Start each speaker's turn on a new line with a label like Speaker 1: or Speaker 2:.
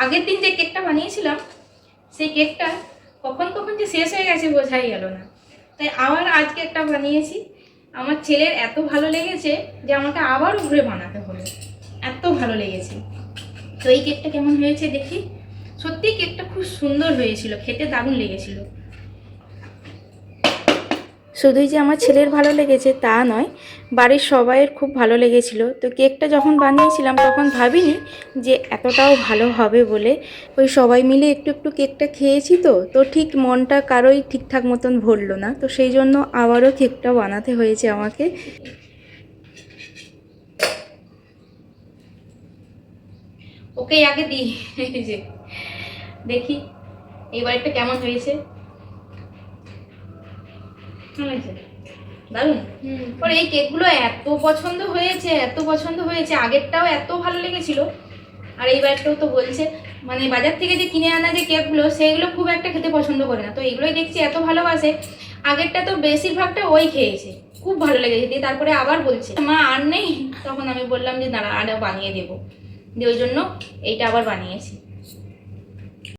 Speaker 1: আগের দিন যে কেকটা বানিয়েছিলাম সেই কেকটা কখন কখন যে শেষ হয়ে গেছে বোঝাই গেল না। তাই আবার আজকে একটা বানিয়েছি। আমার ছেলের এত ভালো লেগেছে যে আমাকে আবারও ঘুরে বানাতে হলো, এত ভালো লেগেছে। তো এই কেকটা কেমন হয়েছে দেখি। সত্যি কেকটা খুব সুন্দর হয়েছিল, খেতে দারুণ লেগেছিল। শুধুই যে আমার ছেলের ভালো লেগেছে তা নয়, বাড়ির সবাইয়ের খুব ভালো লেগেছিল। তো কেকটা যখন বানিয়েছিলাম তখন ভাবিনি যে এতটাও ভালো হবে বলে। ওই সবাই মিলে একটু একটু কেকটা খেয়েছি, তো ঠিক মনটা কারোই ঠিকঠাক মতন ভরলো না। তো সেই জন্য আবারও কেকটা বানাতে হয়েছে আমাকে। ওকে আগে দিই যে দেখি এইবার একটা কেমন হয়েছে। দারুণ। ওর এই কেকগুলো এত পছন্দ হয়েছে, এত পছন্দ হয়েছে। আগেরটাও এত ভালো লেগেছিল, আর এইবারটাও তো বলছে। মানে বাজার থেকে যে কিনে আনা যে কেকগুলো সেগুলো খুব একটা খেতে পছন্দ করে না, তো এইগুলোই দেখছি এত ভালোবাসে। আগেরটা তো বেশিরভাগটা ওই খেয়েছে, খুব ভালো লেগেছে। দিয়ে তারপরে আবার বলছে মা আর নেই, তখন আমি বললাম যে দাঁড়া আরও বানিয়ে দেবো, দিয়ে ওই জন্য এইটা আবার বানিয়েছি।